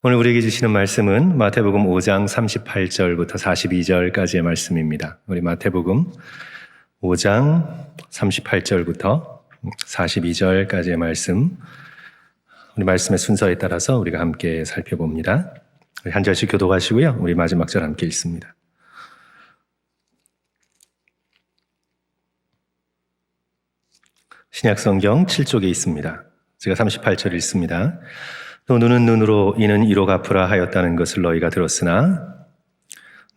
오늘 우리에게 주시는 말씀은 마태복음 5장 38절부터 42절까지의 말씀입니다. 우리 마태복음 5장 38절부터 42절까지의 말씀, 우리 말씀의 순서에 따라서 우리가 함께 살펴봅니다. 한 절씩 교독하시고요. 우리 마지막 절 함께 읽습니다. 신약성경 7쪽에 있습니다. 제가 38절 읽습니다. 또 눈은 눈으로 이는 이로 갚으라 하였다는 것을 너희가 들었으나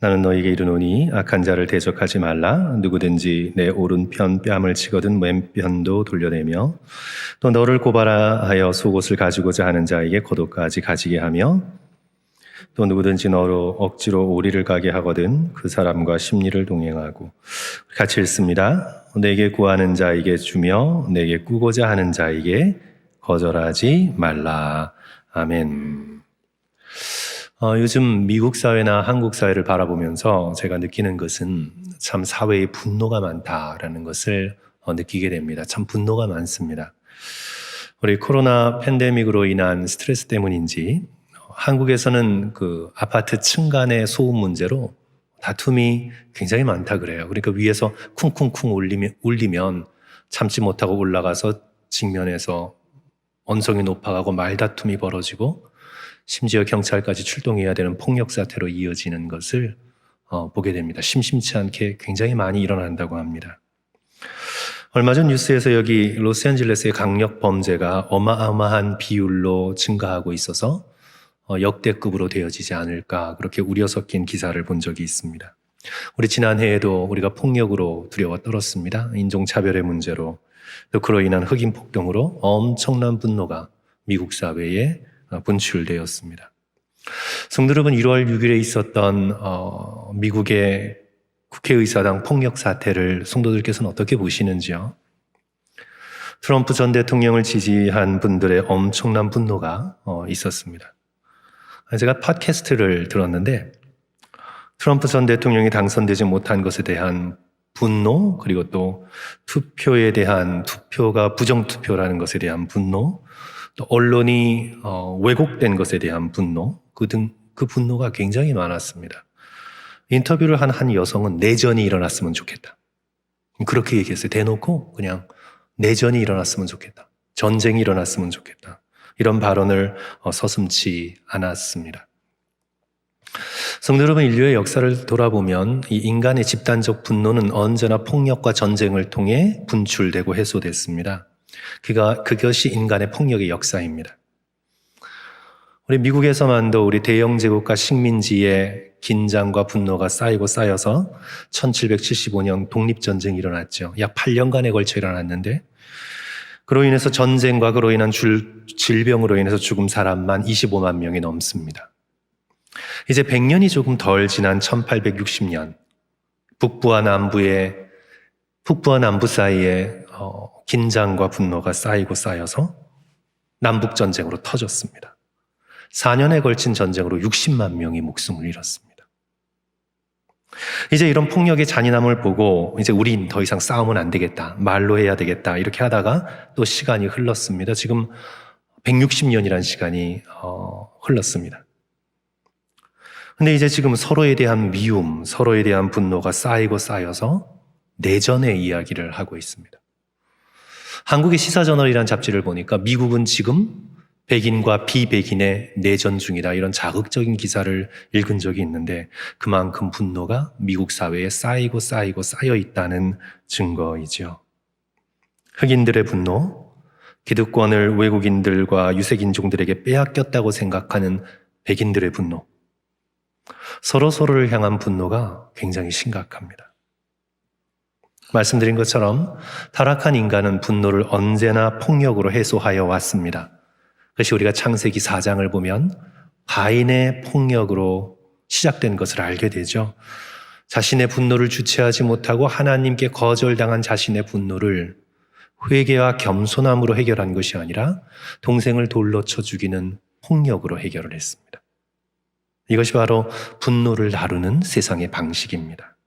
나는 너희에게 이르노니 악한 자를 대적하지 말라. 누구든지 내 오른편 뺨을 치거든 왼편도 돌려내며 또 너를 고발하 하여 속옷을 가지고자 하는 자에게 겉옷까지 가지게 하며 또 누구든지 너로 억지로 오리를 가게 하거든 그 사람과 심리를 동행하고. 같이 읽습니다. 내게 구하는 자에게 주며 내게 꾸고자 하는 자에게 거절하지 말라. 아멘. 요즘 미국 사회나 한국 사회를 바라보면서 제가 느끼는 것은 참 사회에 분노가 많다라는 것을 느끼게 됩니다. 참 분노가 많습니다. 우리 코로나 팬데믹으로 인한 스트레스 때문인지 한국에서는 그 아파트 층간의 소음 문제로 다툼이 굉장히 많다 그래요. 그러니까 위에서 쿵쿵쿵 울리면 참지 못하고 올라가서 직면해서 언성이 높아가고 말다툼이 벌어지고 심지어 경찰까지 출동해야 되는 폭력 사태로 이어지는 것을 보게 됩니다. 심심치 않게 굉장히 많이 일어난다고 합니다. 얼마 전 뉴스에서 여기 로스앤젤레스의 강력 범죄가 어마어마한 비율로 증가하고 있어서 역대급으로 되어지지 않을까 그렇게 우려 섞인 기사를 본 적이 있습니다. 우리 지난해에도 우리가 폭력으로 두려워 떨었습니다. 인종차별의 문제로 또 그로 인한 흑인 폭동으로 엄청난 분노가 미국 사회에 분출되었습니다. 성도 여러분, 1월 6일에 있었던 미국의 국회의사당 폭력 사태를 성도들께서는 어떻게 보시는지요? 트럼프 전 대통령을 지지한 분들의 엄청난 분노가 있었습니다. 제가 팟캐스트를 들었는데 트럼프 전 대통령이 당선되지 못한 것에 대한 분노, 그리고 또 투표에 대한 투표가 부정투표라는 것에 대한 분노, 또 언론이 왜곡된 것에 대한 분노, 그 분노가 굉장히 많았습니다. 인터뷰를 한 한 여성은 내전이 일어났으면 좋겠다. 그렇게 얘기했어요. 대놓고 그냥 내전이 일어났으면 좋겠다. 전쟁이 일어났으면 좋겠다. 이런 발언을 서슴지 않았습니다. 성도 여러분, 인류의 역사를 돌아보면 이 인간의 집단적 분노는 언제나 폭력과 전쟁을 통해 분출되고 해소됐습니다. 그것이 인간의 폭력의 역사입니다. 우리 미국에서만도 우리 대영 제국과 식민지의 긴장과 분노가 쌓이고 쌓여서 1775년 독립전쟁이 일어났죠. 약 8년간에 걸쳐 일어났는데 그로 인해서 전쟁과 그로 인한 질병으로 인해서 죽은 사람만 25만 명이 넘습니다. 이제 100년이 조금 덜 지난 1860년 북부와 남부 사이에 긴장과 분노가 쌓이고 쌓여서 남북전쟁으로 터졌습니다. 4년에 걸친 전쟁으로 60만 명이 목숨을 잃었습니다. 이제 이런 폭력의 잔인함을 보고 이제 우린 더 이상 싸우면 안 되겠다, 말로 해야 되겠다 이렇게 하다가 또 시간이 흘렀습니다. 지금 160년이라는 시간이 흘렀습니다. 근데 이제 지금 서로에 대한 미움, 서로에 대한 분노가 쌓이고 쌓여서 내전의 이야기를 하고 있습니다. 한국의 시사저널이라는 잡지를 보니까 미국은 지금 백인과 비백인의 내전 중이다, 이런 자극적인 기사를 읽은 적이 있는데 그만큼 분노가 미국 사회에 쌓이고 쌓여 있다는 증거이죠. 흑인들의 분노, 기득권을 외국인들과 유색인종들에게 빼앗겼다고 생각하는 백인들의 분노, 서로를 향한 분노가 굉장히 심각합니다. 말씀드린 것처럼 타락한 인간은 분노를 언제나 폭력으로 해소하여 왔습니다. 그것이 우리가 창세기 4장을 보면 가인의 폭력으로 시작된 것을 알게 되죠. 자신의 분노를 주체하지 못하고 하나님께 거절당한 자신의 분노를 회개와 겸손함으로 해결한 것이 아니라 동생을 돌로 쳐 죽이는 폭력으로 해결을 했습니다. 이것이 바로 분노를 다루는 세상의 방식입니다.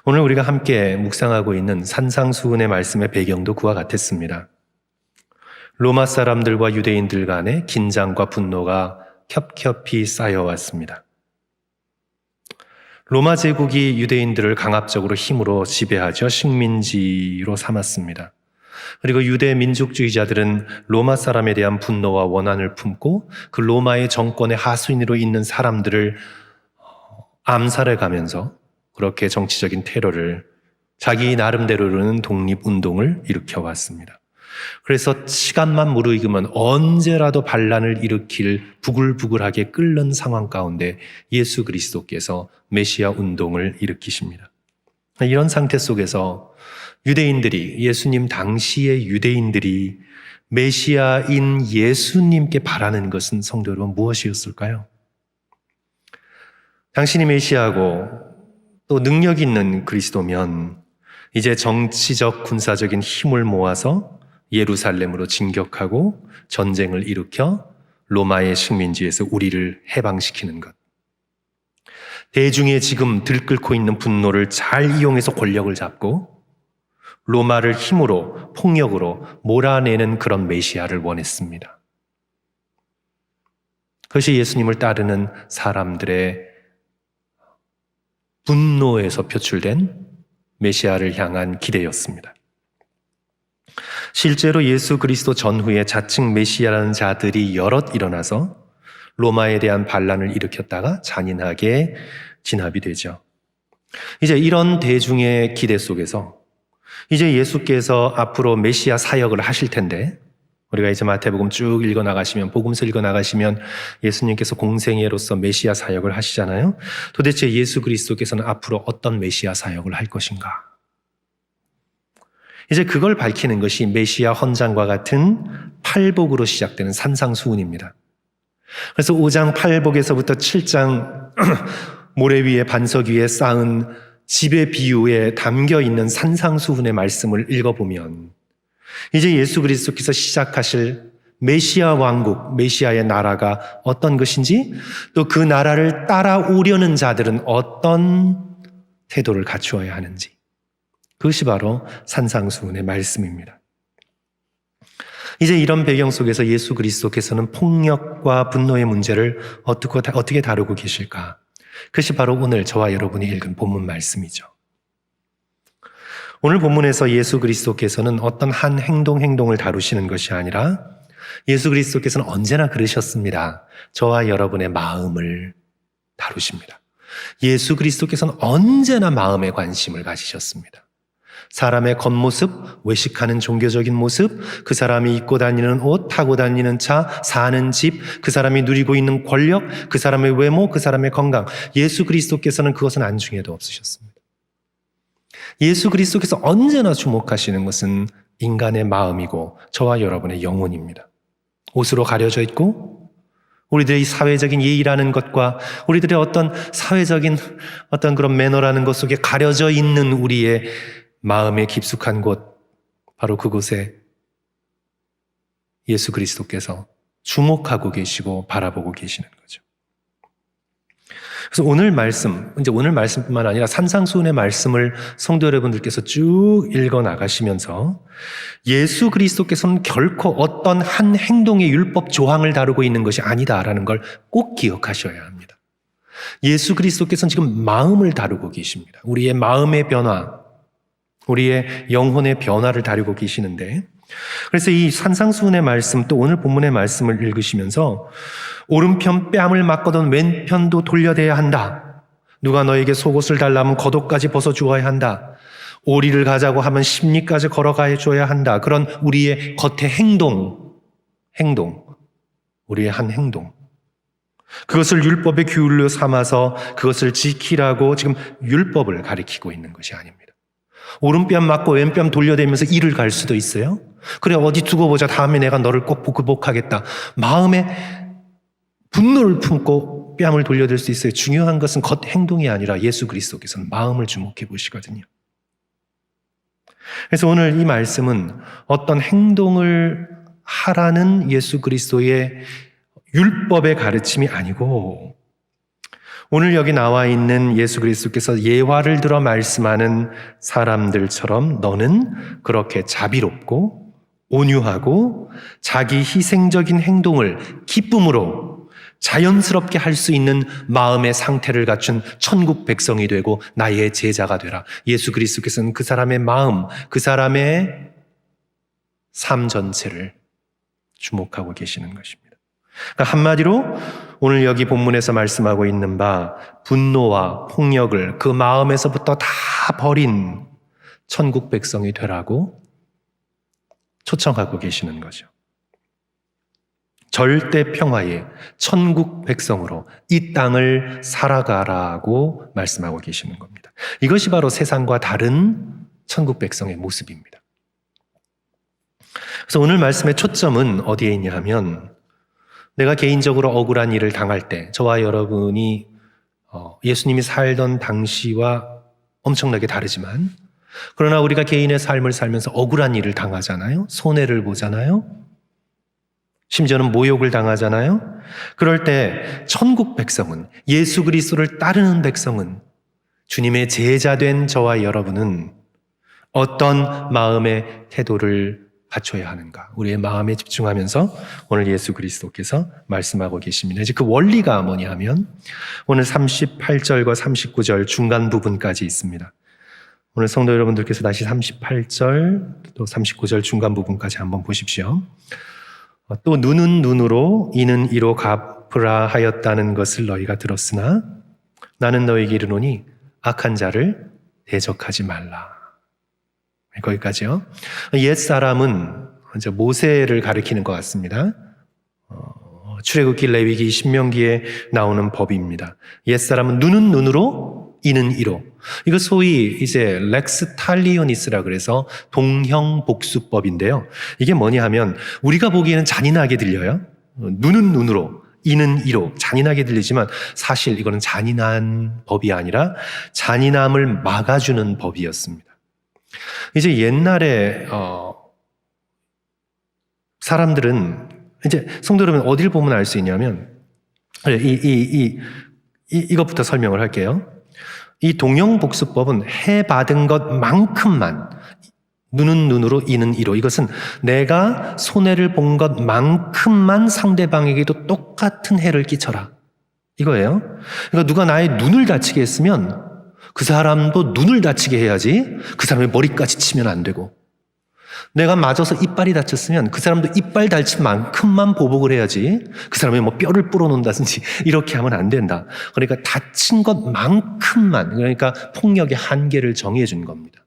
오늘 우리가 함께 묵상하고 있는 산상수훈의 말씀의 배경도 그와 같았습니다. 로마 사람들과 유대인들 간의 긴장과 분노가 겹겹이 쌓여왔습니다. 로마 제국이 유대인들을 강압적으로 힘으로 지배하죠. 식민지로 삼았습니다. 그리고 유대 민족주의자들은 로마 사람에 대한 분노와 원한을 품고 그 로마의 정권의 하수인으로 있는 사람들을 암살해 가면서 그렇게 정치적인 테러를 자기 나름대로는 독립운동을 일으켜왔습니다. 그래서 시간만 무르익으면 언제라도 반란을 일으킬 부글부글하게 끓는 상황 가운데 예수 그리스도께서 메시아 운동을 일으키십니다. 이런 상태 속에서 유대인들이, 예수님 당시의 유대인들이 메시아인 예수님께 바라는 것은 성도 여러분 무엇이었을까요? 당신이 메시아고 또 능력 있는 그리스도면 이제 정치적 군사적인 힘을 모아서 예루살렘으로 진격하고 전쟁을 일으켜 로마의 식민지에서 우리를 해방시키는 것. 대중의 지금 들끓고 있는 분노를 잘 이용해서 권력을 잡고 로마를 힘으로 폭력으로 몰아내는 그런 메시아를 원했습니다. 그것이 예수님을 따르는 사람들의 분노에서 표출된 메시아를 향한 기대였습니다. 실제로 예수 그리스도 전후에 자칭 메시아라는 자들이 여럿 일어나서 로마에 대한 반란을 일으켰다가 잔인하게 진압이 되죠. 이제 이런 대중의 기대 속에서 이제 예수께서 앞으로 메시아 사역을 하실 텐데, 우리가 이제 마태복음 쭉 읽어나가시면, 복음서 읽어나가시면 예수님께서 공생애로서 메시아 사역을 하시잖아요. 도대체 예수 그리스도께서는 앞으로 어떤 메시아 사역을 할 것인가? 이제 그걸 밝히는 것이 메시아 헌장과 같은 팔복으로 시작되는 산상수훈입니다. 그래서 5장 팔복에서부터 7장 모래 위에 반석 위에 쌓은 집의 비유에 담겨 있는 산상수훈의 말씀을 읽어보면 이제 예수 그리스도께서 시작하실 메시아 왕국, 메시아의 나라가 어떤 것인지, 또 그 나라를 따라오려는 자들은 어떤 태도를 갖추어야 하는지, 그것이 바로 산상수훈의 말씀입니다. 이제 이런 배경 속에서 예수 그리스도께서는 폭력과 분노의 문제를 어떻게 다루고 계실까? 그것이 바로 오늘 저와 여러분이 읽은 본문 말씀이죠. 오늘 본문에서 예수 그리스도께서는 어떤 한 행동을 다루시는 것이 아니라 예수 그리스도께서는 언제나 그러셨습니다. 저와 여러분의 마음을 다루십니다. 예수 그리스도께서는 언제나 마음에 관심을 가지셨습니다. 사람의 겉모습, 외식하는 종교적인 모습, 그 사람이 입고 다니는 옷, 타고 다니는 차, 사는 집, 그 사람이 누리고 있는 권력, 그 사람의 외모, 그 사람의 건강, 예수 그리스도께서는 그것은 안중에도 없으셨습니다. 예수 그리스도께서 언제나 주목하시는 것은 인간의 마음이고 저와 여러분의 영혼입니다. 옷으로 가려져 있고 우리들의 사회적인 예의라는 것과 우리들의 어떤 사회적인 어떤 그런 매너라는 것 속에 가려져 있는 우리의 마음의 깊숙한 곳, 바로 그곳에 예수 그리스도께서 주목하고 계시고 바라보고 계시는 거죠. 그래서 오늘 말씀뿐만 아니라 산상수훈의 말씀을 성도 여러분들께서 쭉 읽어 나가시면서 예수 그리스도께서는 결코 어떤 한 행동의 율법 조항을 다루고 있는 것이 아니다라는 걸 꼭 기억하셔야 합니다. 예수 그리스도께서는 지금 마음을 다루고 계십니다. 우리의 마음의 변화, 우리의 영혼의 변화를 다루고 계시는데, 그래서 이 산상수훈의 말씀, 또 오늘 본문의 말씀을 읽으시면서 오른편 뺨을 맞거든 왼편도 돌려대야 한다. 누가 너에게 속옷을 달라면 겉옷까지 벗어주어야 한다. 오리를 가자고 하면 십리까지 걸어가 줘야 한다. 그런 우리의 겉의 행동, 우리의 한 행동, 그것을 율법의 규율로 삼아서 그것을 지키라고 지금 율법을 가리키고 있는 것이 아닙니다. 오른뺨 맞고 왼뺨 돌려대면서 일을 갈 수도 있어요. 그래, 어디 두고 보자, 다음에 내가 너를 꼭 극복하겠다. 마음에 분노를 품고 뺨을 돌려댈 수 있어요. 중요한 것은 겉 행동이 아니라 예수 그리스도께서는 마음을 주목해 보시거든요. 그래서 오늘 이 말씀은 어떤 행동을 하라는 예수 그리스도의 율법의 가르침이 아니고, 오늘 여기 나와 있는 예수 그리스도께서 예화를 들어 말씀하는 사람들처럼 너는 그렇게 자비롭고 온유하고 자기 희생적인 행동을 기쁨으로 자연스럽게 할 수 있는 마음의 상태를 갖춘 천국 백성이 되고 나의 제자가 되라. 예수 그리스도께서는 그 사람의 마음, 그 사람의 삶 전체를 주목하고 계시는 것입니다. 그러니까 한마디로 오늘 여기 본문에서 말씀하고 있는 바 분노와 폭력을 그 마음에서부터 다 버린 천국 백성이 되라고 초청하고 계시는 거죠. 절대 평화의 천국 백성으로 이 땅을 살아가라고 말씀하고 계시는 겁니다. 이것이 바로 세상과 다른 천국 백성의 모습입니다. 그래서 오늘 말씀의 초점은 어디에 있냐 하면 내가 개인적으로 억울한 일을 당할 때 저와 여러분이 예수님이 살던 당시와 엄청나게 다르지만 그러나 우리가 개인의 삶을 살면서 억울한 일을 당하잖아요. 손해를 보잖아요. 심지어는 모욕을 당하잖아요. 그럴 때 천국 백성은, 예수 그리스도를 따르는 백성은, 주님의 제자된 저와 여러분은 어떤 마음의 태도를 갖춰야 하는가, 우리의 마음에 집중하면서 오늘 예수 그리스도께서 말씀하고 계십니다. 이제 그 원리가 뭐냐 하면 오늘 38절과 39절 중간 부분까지 있습니다. 오늘 성도 여러분들께서 다시 38절 또 39절 중간 부분까지 한번 보십시오. 또 눈은 눈으로 이는 이로 갚으라 하였다는 것을 너희가 들었으나 나는 너희에게 이르노니 악한 자를 대적하지 말라. 거기까지요. 옛사람은 이제 모세를 가리키는 것 같습니다. 출애굽기, 레위기, 신명기에 나오는 법입니다. 옛사람은 눈은 눈으로 이는 이로. 이거 소위 이제 렉스 탈리오니스라 그래서 동형복수법인데요. 이게 뭐냐 하면 우리가 보기에는 잔인하게 들려요. 눈은 눈으로, 이는 이로 잔인하게 들리지만 사실 이거는 잔인한 법이 아니라 잔인함을 막아주는 법이었습니다. 이제 옛날에 사람들은 이제 성도 여러분 어딜 보면 알 수 있냐면 이것부터 설명을 할게요. 이 동형복수법은 해받은 것만큼만 눈은 눈으로 이는 이로, 이것은 내가 손해를 본 것만큼만 상대방에게도 똑같은 해를 끼쳐라 이거예요. 그러니까 누가 나의 눈을 다치게 했으면 그 사람도 눈을 다치게 해야지 그 사람의 머리까지 치면 안 되고, 내가 맞아서 이빨이 다쳤으면 그 사람도 이빨 다친 만큼만 보복을 해야지 그 사람의 뭐 뼈를 불어놓는다든지 이렇게 하면 안 된다. 그러니까 다친 것만큼만, 그러니까 폭력의 한계를 정해 준 겁니다.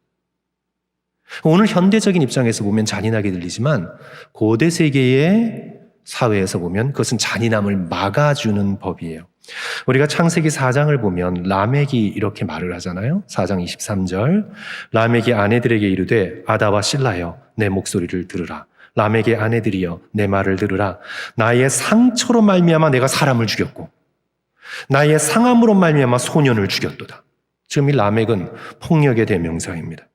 오늘 현대적인 입장에서 보면 잔인하게 들리지만 고대 세계의 사회에서 보면 그것은 잔인함을 막아주는 법이에요. 우리가 창세기 4장을 보면 라멕이 이렇게 말을 하잖아요. 4장 23절 라멕이 아내들에게 이르되 아다와 실라여 내 목소리를 들으라. 라멕의 아내들이여 내 말을 들으라. 나의 상처로 말미암아 내가 사람을 죽였고 나의 상함으로 말미암아 소년을 죽였도다. 지금 이 라멕은 폭력의 대명사입니다.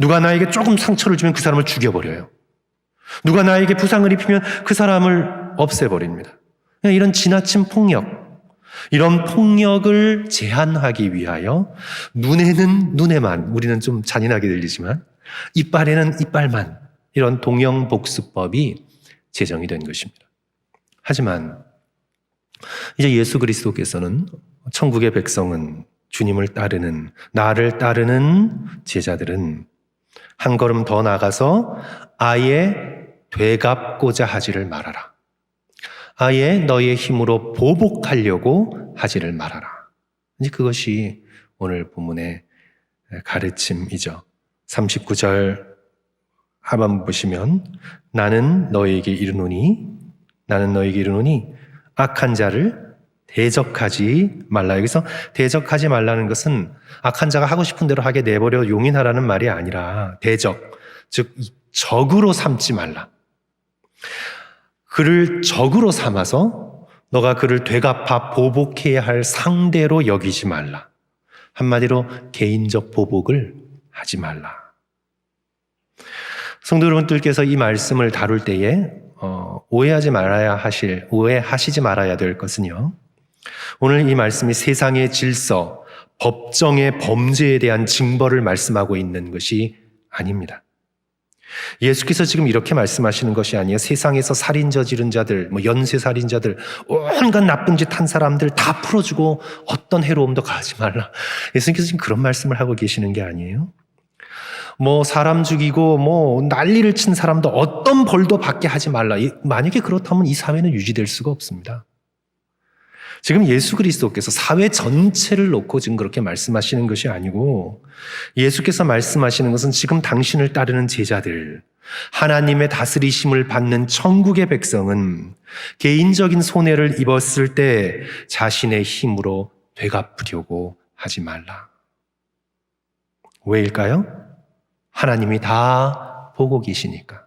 누가 나에게 조금 상처를 주면 그 사람을 죽여버려요. 누가 나에게 부상을 입히면 그 사람을 없애버립니다. 이런 지나친 폭력, 이런 폭력을 제한하기 위하여 눈에는 눈에만, 우리는 좀 잔인하게 들리지만 이빨에는 이빨만, 이런 동형복수법이 제정이 된 것입니다. 하지만 이제 예수 그리스도께서는 천국의 백성은, 주님을 따르는, 나를 따르는 제자들은 한 걸음 더 나가서 아예 되갚고자 하지를 말아라. 아예 너의 힘으로 보복하려고 하지를 말아라. 이제 그것이 오늘 본문의 가르침이죠. 39절 하반부 보시면 나는 너에게 이르노니 악한 자를 대적하지 말라. 여기서 대적하지 말라는 것은 악한 자가 하고 싶은 대로 하게 내버려 용인하라는 말이 아니라 대적, 즉 적으로 삼지 말라. 그를 적으로 삼아서 너가 그를 되갚아 보복해야 할 상대로 여기지 말라. 한마디로 개인적 보복을 하지 말라. 성도 여러분들께서 이 말씀을 다룰 때에 오해하시지 말아야 될 것은요, 오늘 이 말씀이 세상의 질서, 법정의 범죄에 대한 징벌을 말씀하고 있는 것이 아닙니다. 예수께서 지금 이렇게 말씀하시는 것이 아니에요. 세상에서 살인 저지른 자들, 연쇄 살인자들, 온갖 나쁜 짓 한 사람들 다 풀어주고 어떤 해로움도 가하지 말라. 예수님께서 지금 그런 말씀을 하고 계시는 게 아니에요. 사람 죽이고 난리를 친 사람도 어떤 벌도 받게 하지 말라. 만약에 그렇다면 이 사회는 유지될 수가 없습니다. 지금 예수 그리스도께서 사회 전체를 놓고 지금 그렇게 말씀하시는 것이 아니고, 예수께서 말씀하시는 것은 지금 당신을 따르는 제자들, 하나님의 다스리심을 받는 천국의 백성은 개인적인 손해를 입었을 때 자신의 힘으로 되갚으려고 하지 말라. 왜일까요? 하나님이 다 보고 계시니까.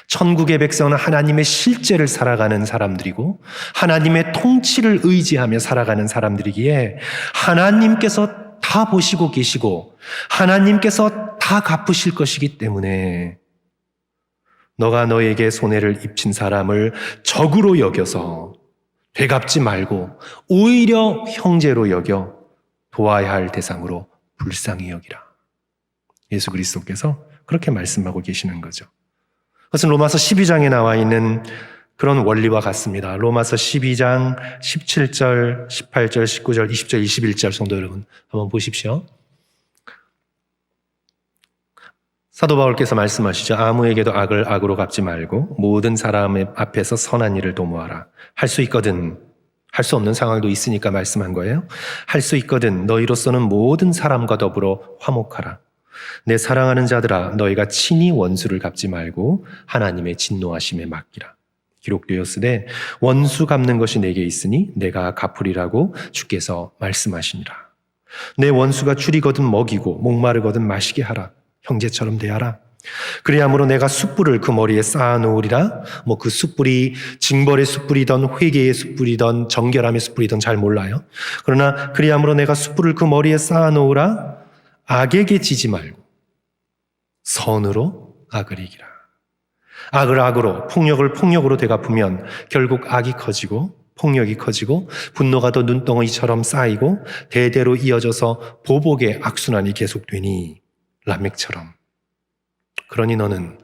천국의 백성은 하나님의 실제를 살아가는 사람들이고 하나님의 통치를 의지하며 살아가는 사람들이기에 하나님께서 다 보시고 계시고 하나님께서 다 갚으실 것이기 때문에 너가 너에게 손해를 입힌 사람을 적으로 여겨서 되갚지 말고 오히려 형제로 여겨 도와야 할 대상으로 불쌍히 여기라. 예수 그리스도께서 그렇게 말씀하고 계시는 거죠. 그것은 로마서 12장에 나와 있는 그런 원리와 같습니다. 로마서 12장 17절, 18절, 19절, 20절, 21절 성도 여러분 한번 보십시오. 사도 바울께서 말씀하시죠. 아무에게도 악을 악으로 갚지 말고 모든 사람 앞에서 선한 일을 도모하라. 할 수 있거든. 할 수 없는 상황도 있으니까 말씀한 거예요. 할 수 있거든 너희로서는 모든 사람과 더불어 화목하라. 내 사랑하는 자들아 너희가 친히 원수를 갚지 말고 하나님의 진노하심에 맡기라. 기록되었으되 원수 갚는 것이 내게 있으니 내가 갚으리라고 주께서 말씀하시니라. 내 원수가 줄이거든 먹이고 목마르거든 마시게 하라. 형제처럼 대하라. 그리함으로 내가 숯불을 그 머리에 쌓아놓으리라. 그 숯불이 징벌의 숯불이든 회개의 숯불이든 정결함의 숯불이든 잘 몰라요. 그러나 그리함으로 내가 숯불을 그 머리에 쌓아놓으라. 악에게 지지 말고 선으로 악을 이기라. 악을 악으로 폭력을 폭력으로 되갚으면 결국 악이 커지고 폭력이 커지고 분노가 더 눈덩이처럼 쌓이고 대대로 이어져서 보복의 악순환이 계속되니 라멕처럼. 그러니 너는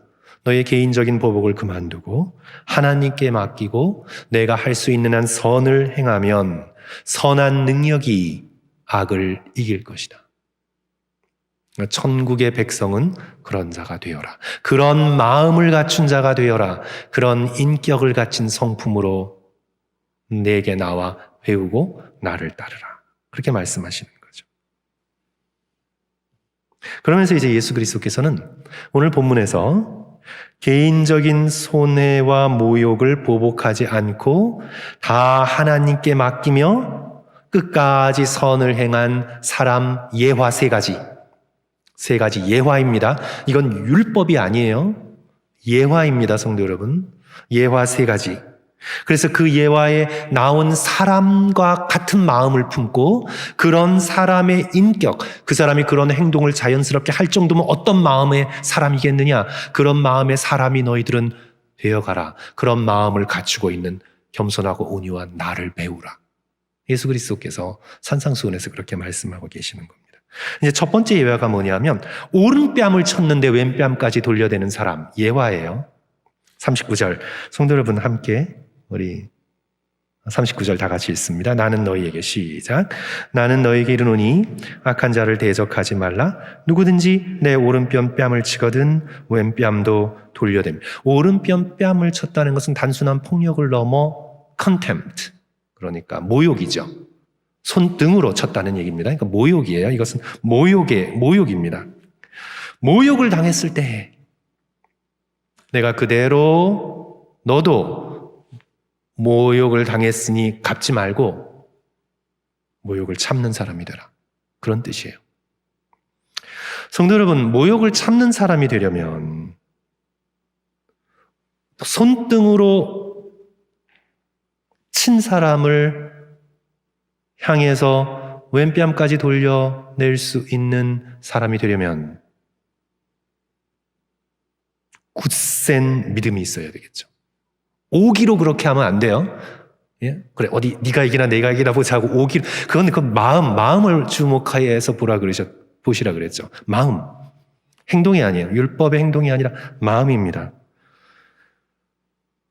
너의 개인적인 보복을 그만두고 하나님께 맡기고 내가 할 수 있는 한 선을 행하면 선한 능력이 악을 이길 것이다. 천국의 백성은 그런 자가 되어라. 그런 마음을 갖춘 자가 되어라. 그런 인격을 갖춘 성품으로 내게 나와 배우고 나를 따르라. 그렇게 말씀하시는 거죠. 그러면서 이제 예수 그리스도께서는 오늘 본문에서 개인적인 손해와 모욕을 보복하지 않고 다 하나님께 맡기며 끝까지 선을 행한 사람 예화 세 가지 예화입니다. 이건 율법이 아니에요. 예화입니다, 성도 여러분. 예화 세 가지. 그래서 그 예화에 나온 사람과 같은 마음을 품고 그런 사람의 인격, 그 사람이 그런 행동을 자연스럽게 할 정도면 어떤 마음의 사람이겠느냐. 그런 마음의 사람이 너희들은 되어가라. 그런 마음을 갖추고 있는 겸손하고 온유한 나를 배우라. 예수 그리스도께서 산상수훈에서 그렇게 말씀하고 계시는 겁니다. 이제 첫 번째 예화가 뭐냐면 오른뺨을 쳤는데 왼뺨까지 돌려대는 사람 예화예요. 39절 성도 여러분 함께 우리 39절 다 같이 읽습니다. 나는 너희에게 시작. 나는 너희에게 이르노니 악한 자를 대적하지 말라. 누구든지 내 오른편 뺨을 치거든 왼뺨도 돌려대며. 오른편 뺨을 쳤다는 것은 단순한 폭력을 넘어 contempt, 그러니까 모욕이죠. 손등으로 쳤다는 얘기입니다. 그러니까 모욕이에요. 이것은 모욕입니다. 모욕을 당했을 때 내가 그대로 너도 모욕을 당했으니 갚지 말고 모욕을 참는 사람이 되라. 그런 뜻이에요. 성도 여러분, 모욕을 참는 사람이 되려면 손등으로 친 사람을 향해서 왼뺨까지 돌려낼 수 있는 사람이 되려면 굳센 믿음이 있어야 되겠죠. 오기로 그렇게 하면 안 돼요. 예? 그래, 어디 네가 이기나 내가 이기나 보자고 오기로. 그건 그 마음을 주목하여서 보시라 그랬죠. 마음. 행동이 아니에요. 율법의 행동이 아니라 마음입니다.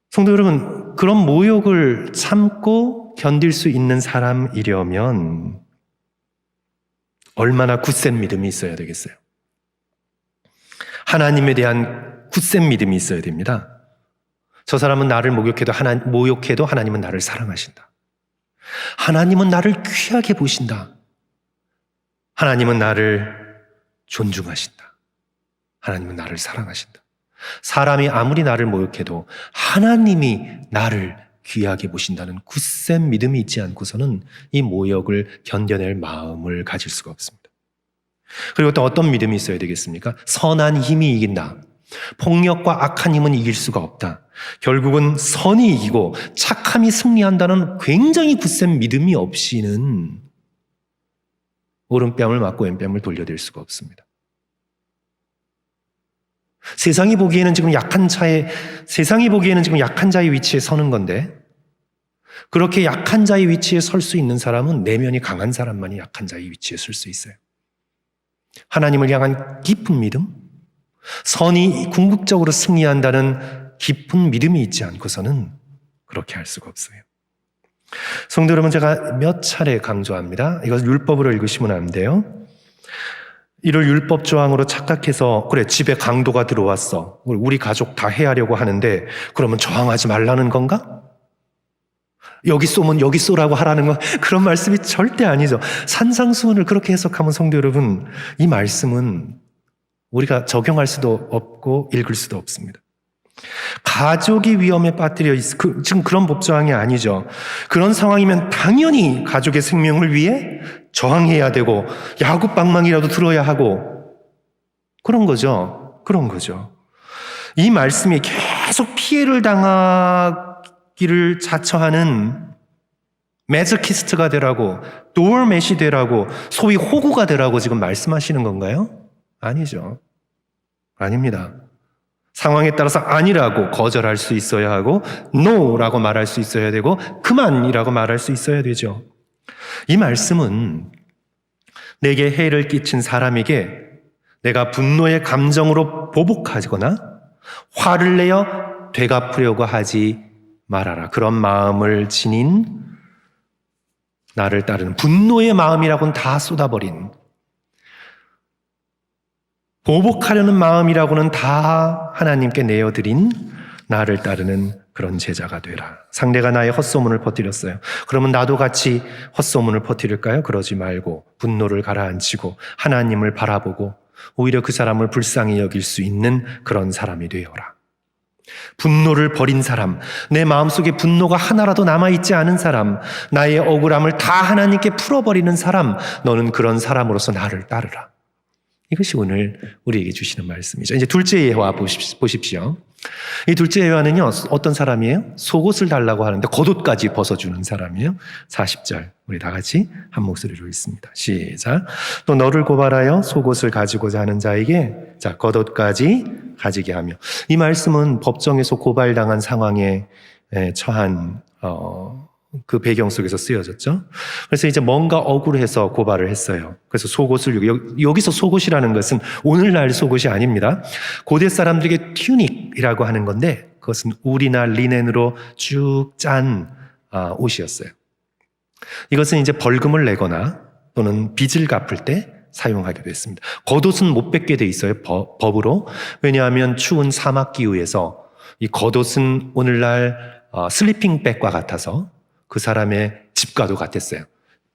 성도 여러분, 그런 모욕을 참고 견딜 수 있는 사람이려면 얼마나 굳센 믿음이 있어야 되겠어요. 하나님에 대한 굳센 믿음이 있어야 됩니다. 저 사람은 나를 모욕해도 하나님은 나를 사랑하신다. 하나님은 나를 귀하게 보신다. 하나님은 나를 존중하신다. 하나님은 나를 사랑하신다. 사람이 아무리 나를 모욕해도 하나님이 나를 귀하게 보신다는 굳센 믿음이 있지 않고서는 이 모욕을 견뎌낼 마음을 가질 수가 없습니다. 그리고 또 어떤 믿음이 있어야 되겠습니까? 선한 힘이 이긴다. 폭력과 악한 힘은 이길 수가 없다. 결국은 선이 이기고 착함이 승리한다는 굉장히 굳센 믿음이 없이는 오른뺨을 맞고 왼뺨을 돌려댈 수가 없습니다. 세상이 보기에는 지금 약한 자의 위치에 서는 건데, 그렇게 약한 자의 위치에 설 수 있는 사람은 내면이 강한 사람만이 약한 자의 위치에 설 수 있어요. 하나님을 향한 깊은 믿음, 선이 궁극적으로 승리한다는 깊은 믿음이 있지 않고서는 그렇게 할 수가 없어요. 성도 여러분, 제가 몇 차례 강조합니다. 이것을 율법으로 읽으시면 안 돼요. 이를 율법 조항으로 착각해서 그래, 집에 강도가 들어왔어, 우리 가족 다 해하려고 하는데 그러면 저항하지 말라는 건가? 여기 쏘면 여기 쏘라고 하라는 건 그런 말씀이 절대 아니죠. 산상수훈을 그렇게 해석하면 성도 여러분, 이 말씀은 우리가 적용할 수도 없고 읽을 수도 없습니다. 가족이 위험에 빠뜨려 지금 그런 법조항이 아니죠. 그런 상황이면 당연히 가족의 생명을 위해 저항해야 되고 야구방망이라도 들어야 하고 그런 거죠. 이 말씀이 계속 피해를 당하기를 자처하는 매저키스트가 되라고, 도어맷이 되라고, 소위 호구가 되라고 지금 말씀하시는 건가요? 아니죠. 아닙니다. 상황에 따라서 아니라고 거절할 수 있어야 하고 no라고 말할 수 있어야 되고 그만이라고 말할 수 있어야 되죠. 이 말씀은 내게 해를 끼친 사람에게 내가 분노의 감정으로 보복하거나 화를 내어 되갚으려고 하지 말아라. 그런 마음을 지닌 나를 따르는 분노의 마음이라고는 다 쏟아버린, 보복하려는 마음이라고는 다 하나님께 내어드린 나를 따르는 그런 제자가 되라. 상대가 나의 헛소문을 퍼뜨렸어요. 그러면 나도 같이 헛소문을 퍼뜨릴까요? 그러지 말고 분노를 가라앉히고 하나님을 바라보고 오히려 그 사람을 불쌍히 여길 수 있는 그런 사람이 되어라. 분노를 버린 사람, 내 마음속에 분노가 하나라도 남아있지 않은 사람, 나의 억울함을 다 하나님께 풀어버리는 사람, 너는 그런 사람으로서 나를 따르라. 이것이 오늘 우리에게 주시는 말씀이죠. 이제 둘째 예화 보십시오. 이 둘째 예화는요, 어떤 사람이에요? 속옷을 달라고 하는데 겉옷까지 벗어주는 사람이에요. 40절 우리 다 같이 한 목소리로 읽습니다. 시작. 또 너를 고발하여 속옷을 가지고자 하는 자에게 겉옷까지 가지게 하며. 이 말씀은 법정에서 고발당한 상황에 처한 그 배경 속에서 쓰여졌죠. 그래서 이제 뭔가 억울해서 고발을 했어요. 그래서 속옷을, 여기서 속옷이라는 것은 오늘날 속옷이 아닙니다. 고대 사람들에게 튜닉이라고 하는 건데 그것은 울이나 리넨으로 쭉 짠 옷이었어요. 이것은 이제 벌금을 내거나 또는 빚을 갚을 때 사용하기도 했습니다. 겉옷은 못 뺏게 돼 있어요, 법으로. 왜냐하면 추운 사막 기후에서 이 겉옷은 오늘날 슬리핑백과 같아서 그 사람의 집과도 같았어요.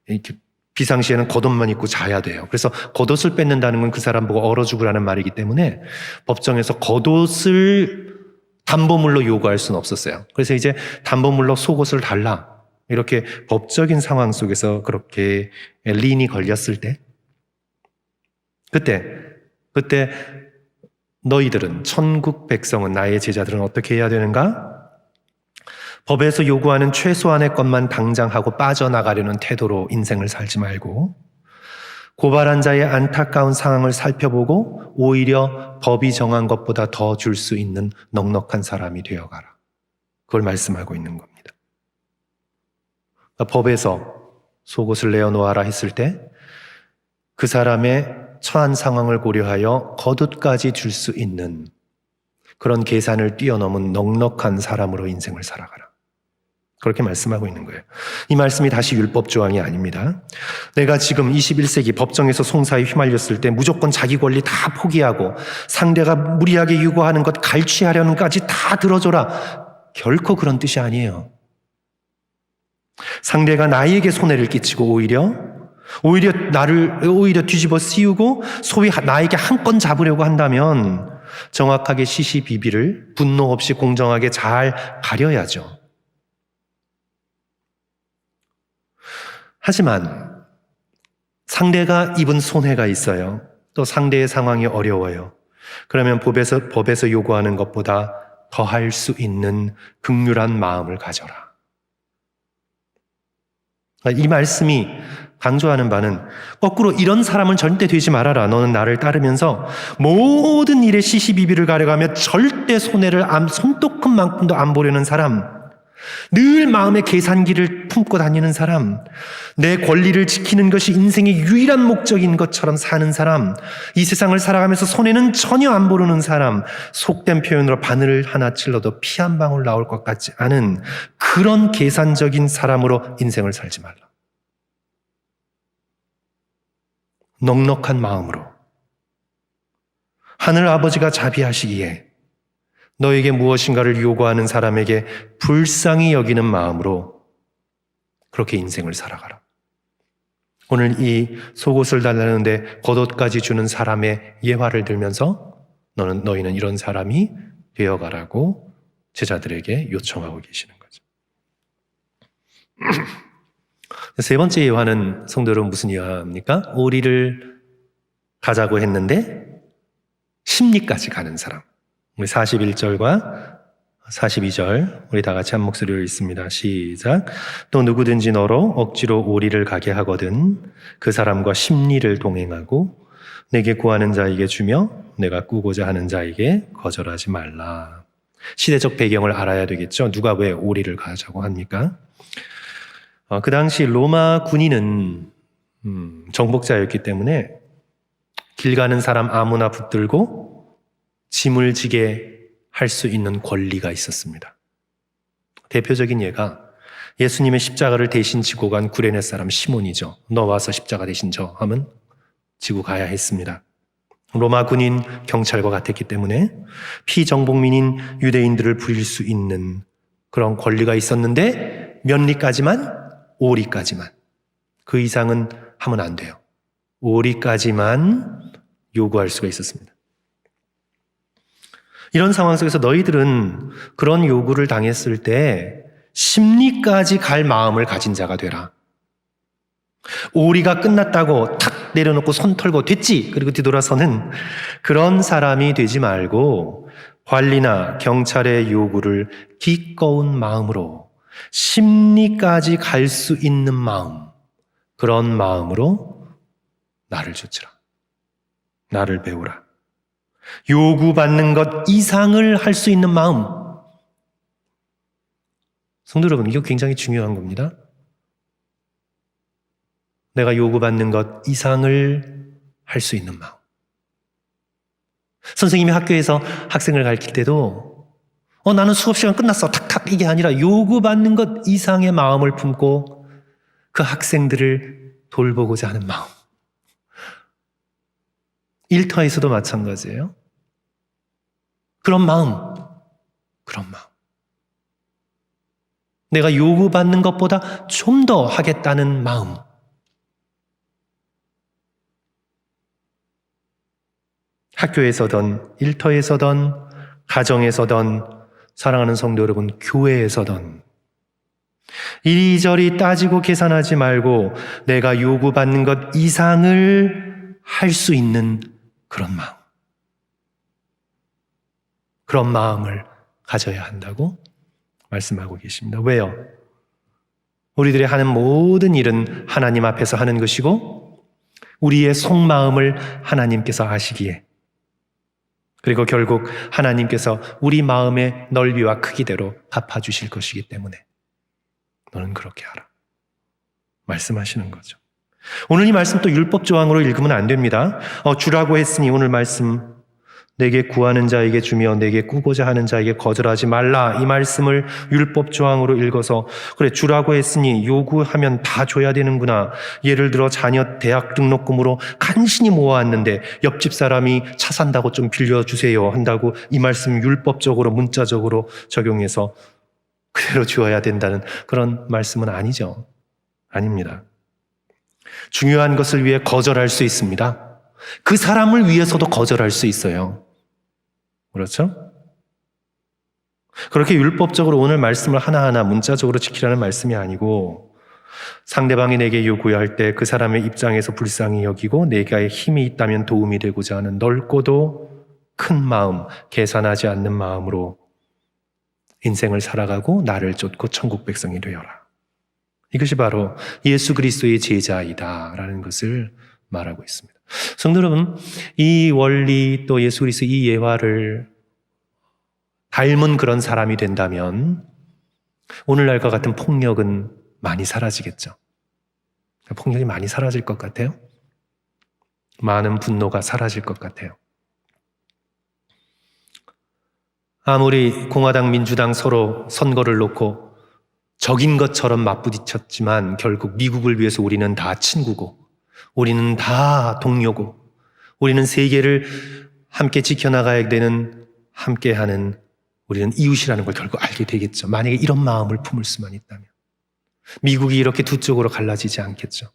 이렇게 비상시에는 겉옷만 입고 자야 돼요. 그래서 겉옷을 뺏는다는 건 그 사람 보고 얼어 죽으라는 말이기 때문에 법정에서 겉옷을 담보물로 요구할 수는 없었어요. 그래서 이제 담보물로 속옷을 달라, 이렇게 법적인 상황 속에서 그렇게 린이 걸렸을 때, 그때 너희들은, 천국 백성은, 나의 제자들은 어떻게 해야 되는가? 법에서 요구하는 최소한의 것만 당장 하고 빠져나가려는 태도로 인생을 살지 말고 고발한 자의 안타까운 상황을 살펴보고 오히려 법이 정한 것보다 더 줄 수 있는 넉넉한 사람이 되어가라. 그걸 말씀하고 있는 겁니다. 법에서 속옷을 내어놓아라 했을 때 그 사람의 처한 상황을 고려하여 거둣까지 줄 수 있는 그런 계산을 뛰어넘은 넉넉한 사람으로 인생을 살아가라. 그렇게 말씀하고 있는 거예요. 이 말씀이 다시 율법 조항이 아닙니다. 내가 지금 21세기 법정에서 송사에 휘말렸을 때 무조건 자기 권리 다 포기하고 상대가 무리하게 요구하는 것 갈취하려는 것까지 다 들어줘라. 결코 그런 뜻이 아니에요. 상대가 나에게 손해를 끼치고 오히려 나를 뒤집어 씌우고 소위 나에게 한 건 잡으려고 한다면 정확하게 시시비비를 분노 없이 공정하게 잘 가려야죠. 하지만 상대가 입은 손해가 있어요. 또 상대의 상황이 어려워요. 그러면 법에서 요구하는 것보다 더할 수 있는 긍휼한 마음을 가져라. 이 말씀이 강조하는 바는 거꾸로 이런 사람은 절대 되지 말아라. 너는 나를 따르면서 모든 일에 시시비비를 가려가며 절대 손톱큼만큼도 안 보려는 사람, 늘 마음의 계산기를 품고 다니는 사람, 내 권리를 지키는 것이 인생의 유일한 목적인 것처럼 사는 사람, 이 세상을 살아가면서 손해는 전혀 안 보려는 사람, 속된 표현으로 바늘 하나 찔러도 피 한 방울 나올 것 같지 않은 그런 계산적인 사람으로 인생을 살지 말라. 넉넉한 마음으로 하늘 아버지가 자비하시기에 너에게 무엇인가를 요구하는 사람에게 불쌍히 여기는 마음으로 그렇게 인생을 살아가라. 오늘 이 속옷을 달라는데 겉옷까지 주는 사람의 예화를 들면서 너희는 이런 사람이 되어가라고 제자들에게 요청하고 계시는 거죠. 세 번째 예화는 성도 여러분 무슨 예화입니까? 오리를 가자고 했는데 심리까지 가는 사람. 우리 41절과 42절 우리 다 같이 한 목소리로 읽습니다. 시작. 또 누구든지 너로 억지로 오리를 가게 하거든 그 사람과 심리를 동행하고 내게 구하는 자에게 주며 내가 꾸고자 하는 자에게 거절하지 말라. 시대적 배경을 알아야 되겠죠. 누가 왜 오리를 가자고 합니까? 그 당시 로마 군인은 정복자였기 때문에 길 가는 사람 아무나 붙들고 짐을 지게 할 수 있는 권리가 있었습니다. 대표적인 예가 예수님의 십자가를 대신 지고 간 구레네 사람 시몬이죠. 너 와서 십자가 대신 져 하면 지고 가야 했습니다. 로마 군인 경찰과 같았기 때문에 피정복민인 유대인들을 부릴 수 있는 그런 권리가 있었는데 면리까지만, 오리까지만, 그 이상은 하면 안 돼요. 오리까지만 요구할 수가 있었습니다. 이런 상황 속에서 너희들은 그런 요구를 당했을 때 심리까지 갈 마음을 가진 자가 되라. 오리가 끝났다고 탁 내려놓고 손 털고 됐지 그리고 뒤돌아서는 그런 사람이 되지 말고 관리나 경찰의 요구를 기꺼운 마음으로 심리까지 갈 수 있는 마음, 그런 마음으로 나를 좇으라. 나를 배우라. 요구받는 것 이상을 할 수 있는 마음. 성도 여러분, 이거 굉장히 중요한 겁니다. 내가 요구받는 것 이상을 할 수 있는 마음. 선생님이 학교에서 학생을 가르칠 때도 나는 수업 시간 끝났어. 탁탁 이게 아니라 요구받는 것 이상의 마음을 품고 그 학생들을 돌보고자 하는 마음. 일터에서도 마찬가지예요. 그런 마음. 내가 요구받는 것보다 좀 더 하겠다는 마음. 학교에서든 일터에서든 가정에서든 사랑하는 성도 여러분, 교회에서든 이리저리 따지고 계산하지 말고 내가 요구받는 것 이상을 할 수 있는 그런 마음. 그런 마음을 가져야 한다고 말씀하고 계십니다. 왜요? 우리들이 하는 모든 일은 하나님 앞에서 하는 것이고 우리의 속마음을 하나님께서 아시기에, 그리고 결국 하나님께서 우리 마음의 넓이와 크기대로 갚아주실 것이기 때문에 너는 그렇게 하라 말씀하시는 거죠. 오늘 이 말씀 또 율법 조항으로 읽으면 안 됩니다. 주라고 했으니 오늘 말씀 내게 구하는 자에게 주며 내게 꾸고자 하는 자에게 거절하지 말라. 이 말씀을 율법 조항으로 읽어서 그래 주라고 했으니 요구하면 다 줘야 되는구나. 예를 들어 자녀 대학 등록금으로 간신히 모아왔는데 옆집 사람이 차 산다고 좀 빌려주세요 한다고 이 말씀 율법적으로 문자적으로 적용해서 그대로 주어야 된다는 그런 말씀은 아니죠. 아닙니다. 중요한 것을 위해 거절할 수 있습니다. 그 사람을 위해서도 거절할 수 있어요. 그렇죠? 그렇게 율법적으로 오늘 말씀을 하나하나 문자적으로 지키라는 말씀이 아니고 상대방이 내게 요구할 때 그 사람의 입장에서 불쌍히 여기고 내가 힘이 있다면 도움이 되고자 하는 넓고도 큰 마음, 계산하지 않는 마음으로 인생을 살아가고 나를 쫓고 천국 백성이 되어라. 이것이 바로 예수 그리스도의 제자이다라는 것을 말하고 있습니다. 성도 여러분, 이 원리 또 예수 그리스도 이 예화를 닮은 그런 사람이 된다면 오늘날과 같은 폭력은 많이 사라지겠죠. 폭력이 많이 사라질 것 같아요. 많은 분노가 사라질 것 같아요. 아무리 공화당, 민주당 서로 선거를 놓고 적인 것처럼 맞부딪혔지만 결국 미국을 위해서 우리는 다 친구고 우리는 다 동료고 우리는 세계를 함께 지켜나가야 되는 함께하는 우리는 이웃이라는 걸 결국 알게 되겠죠. 만약에 이런 마음을 품을 수만 있다면 미국이 이렇게 두 쪽으로 갈라지지 않겠죠.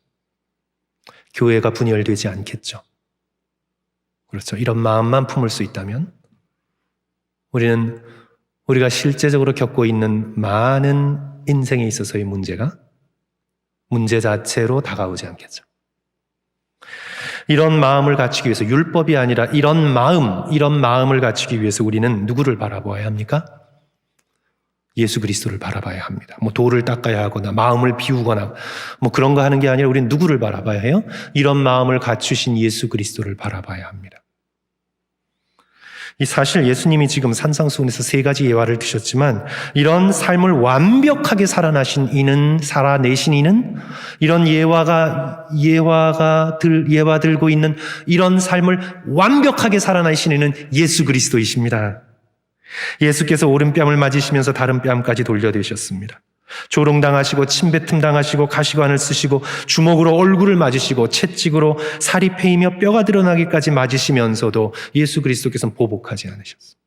교회가 분열되지 않겠죠. 그렇죠. 이런 마음만 품을 수 있다면 우리는 우리가 실제적으로 겪고 있는 많은 인생에 있어서의 문제가 문제 자체로 다가오지 않겠죠. 이런 마음을 갖추기 위해서 율법이 아니라 이런 마음을 갖추기 위해서 우리는 누구를 바라봐야 합니까? 예수 그리스도를 바라봐야 합니다. 돌을 닦아야 하거나 마음을 비우거나 그런 거 하는 게 아니라 우리는 누구를 바라봐야 해요? 이런 마음을 갖추신 예수 그리스도를 바라봐야 합니다. 이 사실 예수님이 지금 산상수훈에서 3가지 예화를 드셨지만 이런 삶을 완벽하게 살아내신 이는 이런 예화 들고 있는 이런 삶을 완벽하게 살아내신 이는 예수 그리스도이십니다. 예수께서 오른뺨을 맞으시면서 다른 뺨까지 돌려대셨습니다. 조롱당하시고 침뱉음 당하시고 가시관을 쓰시고 주먹으로 얼굴을 맞으시고 채찍으로 살이 패이며 뼈가 드러나기까지 맞으시면서도 예수 그리스도께서는 보복하지 않으셨습니다.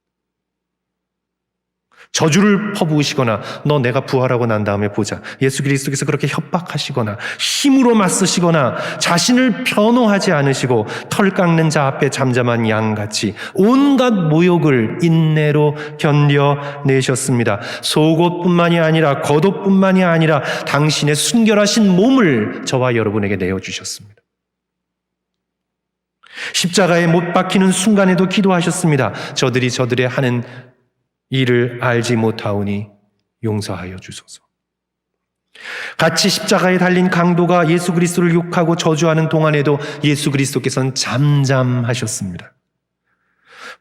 저주를 퍼부으시거나 너 내가 부활하고 난 다음에 보자. 예수 그리스도께서 그렇게 협박하시거나 힘으로 맞서시거나 자신을 변호하지 않으시고 털 깎는 자 앞에 잠잠한 양같이 온갖 모욕을 인내로 견뎌내셨습니다. 속옷뿐만이 아니라 겉옷뿐만이 아니라 당신의 순결하신 몸을 저와 여러분에게 내어주셨습니다. 십자가에 못 박히는 순간에도 기도하셨습니다. 저들이 하는 이를 알지 못하오니 용서하여 주소서. 같이 십자가에 달린 강도가 예수 그리스도를 욕하고 저주하는 동안에도 예수 그리스도께서는 잠잠하셨습니다.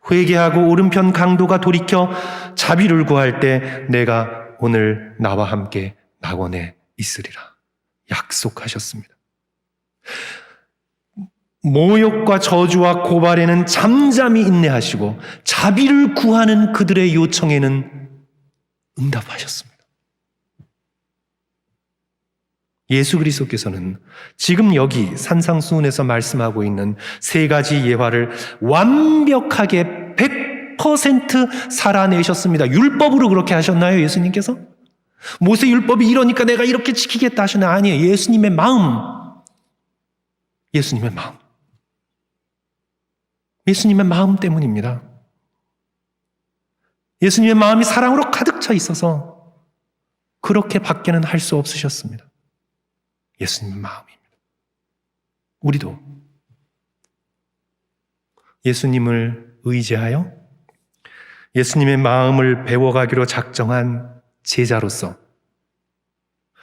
회개하고 오른편 강도가 돌이켜 자비를 구할 때 내가 오늘 나와 함께 낙원에 있으리라 약속하셨습니다. 모욕과 저주와 고발에는 잠잠히 인내하시고 자비를 구하는 그들의 요청에는 응답하셨습니다. 예수 그리스도께서는 지금 여기 산상수훈에서 말씀하고 있는 3가지 예화를 완벽하게 100% 살아내셨습니다. 율법으로 그렇게 하셨나요? 예수님께서? 모세 율법이 이러니까 내가 이렇게 지키겠다 하셨나요? 아니에요. 예수님의 마음. 예수님의 마음. 예수님의 마음 때문입니다. 예수님의 마음이 사랑으로 가득 차 있어서 그렇게 밖에는 할 수 없으셨습니다. 예수님의 마음입니다. 우리도 예수님을 의지하여 예수님의 마음을 배워가기로 작정한 제자로서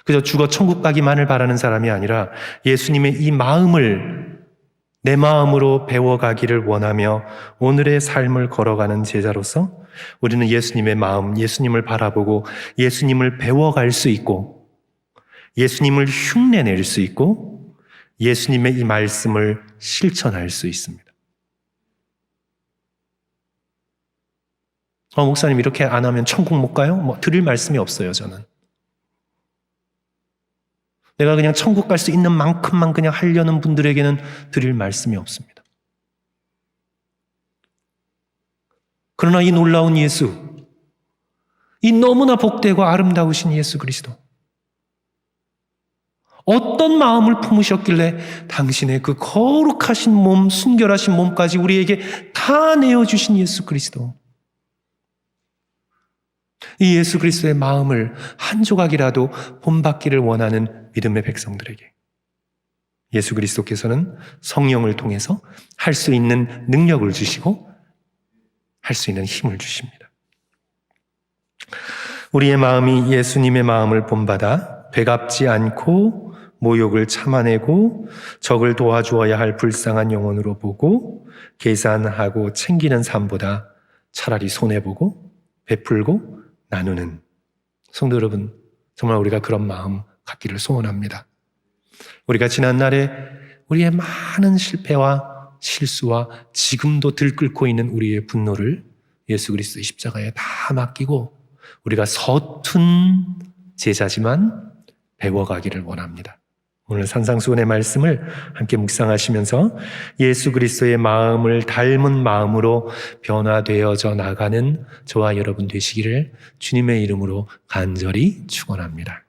그저 죽어 천국 가기만을 바라는 사람이 아니라 예수님의 이 마음을 내 마음으로 배워가기를 원하며 오늘의 삶을 걸어가는 제자로서 우리는 예수님의 마음, 예수님을 바라보고 예수님을 배워갈 수 있고 예수님을 흉내낼 수 있고 예수님의 이 말씀을 실천할 수 있습니다. 목사님 이렇게 안 하면 천국 못 가요? 드릴 말씀이 없어요, 저는. 내가 그냥 천국 갈 수 있는 만큼만 그냥 하려는 분들에게는 드릴 말씀이 없습니다. 그러나 이 놀라운 예수, 이 너무나 복되고 아름다우신 예수 그리스도, 어떤 마음을 품으셨길래 당신의 그 거룩하신 몸, 순결하신 몸까지 우리에게 다 내어주신 예수 그리스도, 이 예수 그리스도의 마음을 한 조각이라도 본받기를 원하는 믿음의 백성들에게 예수 그리스도께서는 성령을 통해서 할 수 있는 능력을 주시고 할 수 있는 힘을 주십니다. 우리의 마음이 예수님의 마음을 본받아 되갚지 않고 모욕을 참아내고 적을 도와주어야 할 불쌍한 영혼으로 보고 계산하고 챙기는 삶보다 차라리 손해보고 베풀고 나누는, 성도 여러분, 정말 우리가 그런 마음 갖기를 소원합니다. 우리가 지난날에 우리의 많은 실패와 실수와 지금도 들끓고 있는 우리의 분노를 예수 그리스도의 십자가에 다 맡기고 우리가 서툰 제자지만 배워가기를 원합니다. 오늘 산상수훈의 말씀을 함께 묵상하시면서 예수 그리스도의 마음을 닮은 마음으로 변화되어져 나가는 저와 여러분 되시기를 주님의 이름으로 간절히 축원합니다.